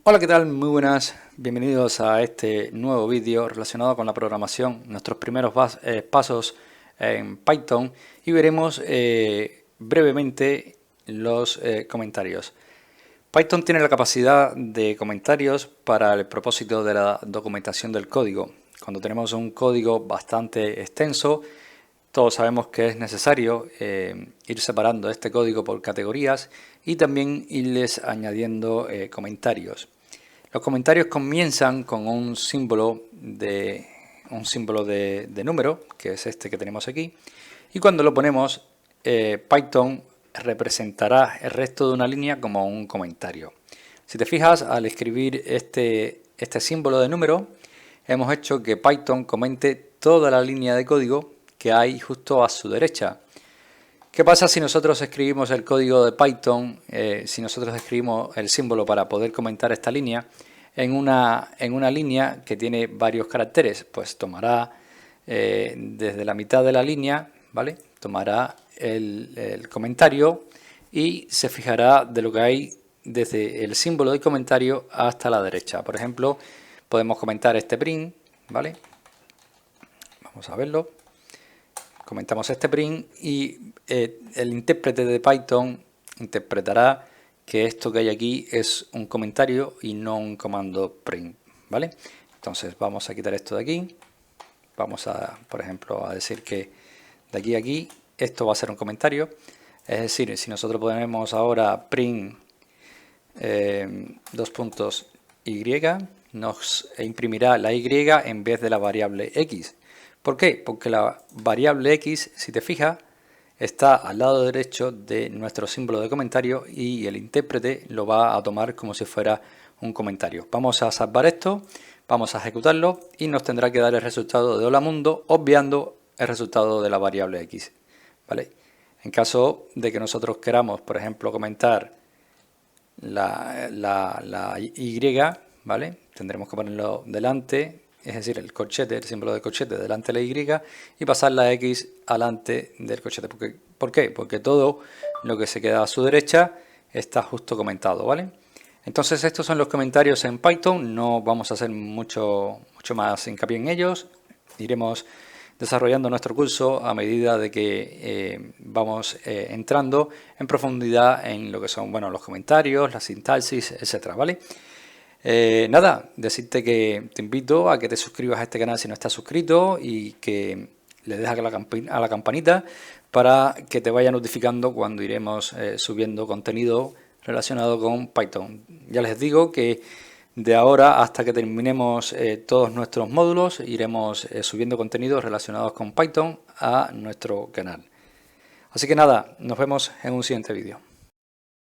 Hola, ¿qué tal? Muy buenas, bienvenidos a este nuevo vídeo relacionado con la programación, nuestros primeros pasos en Python, y veremos brevemente los comentarios. Python tiene la capacidad de comentarios para el propósito de la documentación del código. Cuando tenemos un código bastante extenso, todos sabemos que es necesario ir separando este código por categorías y también irles añadiendo comentarios. Los comentarios comienzan con un símbolo de número, que es este que tenemos aquí, y cuando lo ponemos, Python representará el resto de una línea como un comentario. Si te fijas, al escribir este símbolo de número, hemos hecho que Python comente toda la línea de código que hay justo a su derecha. ¿Qué pasa si nosotros escribimos el código de Python, si nosotros escribimos el símbolo para poder comentar esta línea, en una línea que tiene varios caracteres? Pues tomará desde la mitad de la línea, ¿vale? Tomará el comentario y se fijará de lo que hay desde el símbolo de comentario hasta la derecha. Por ejemplo, podemos comentar este print, ¿vale? Vamos a verlo. Comentamos este print y el intérprete de Python interpretará que esto que hay aquí es un comentario y no un comando print, ¿vale? Entonces vamos a quitar esto de aquí. Vamos a, por ejemplo, a decir que de aquí a aquí esto va a ser un comentario. Es decir, si nosotros ponemos ahora print y, nos imprimirá la y en vez de la variable x. ¿Por qué? Porque la variable x, si te fijas, está al lado derecho de nuestro símbolo de comentario y el intérprete lo va a tomar como si fuera un comentario. Vamos a salvar esto, vamos a ejecutarlo y nos tendrá que dar el resultado de hola mundo, obviando el resultado de la variable x, ¿vale? En caso de que nosotros queramos, por ejemplo, comentar la y, ¿vale? Tendremos que ponerlo delante, es decir, el corchete, el símbolo de corchete delante de la y y pasar la x delante del corchete. ¿Por qué? Porque todo lo que se queda a su derecha está justo comentado, ¿vale? Entonces estos son los comentarios en Python, no vamos a hacer mucho más hincapié en ellos, iremos desarrollando nuestro curso a medida de que vamos entrando en profundidad en lo que son, bueno, los comentarios, la sintaxis, etcétera, ¿vale? Nada, decirte que te invito a que te suscribas a este canal si no estás suscrito y que le des a la campanita para que te vaya notificando cuando iremos subiendo contenido relacionado con Python. Ya les digo que de ahora hasta que terminemos todos nuestros módulos iremos subiendo contenidos relacionados con Python a nuestro canal. Así que nada, nos vemos en un siguiente vídeo.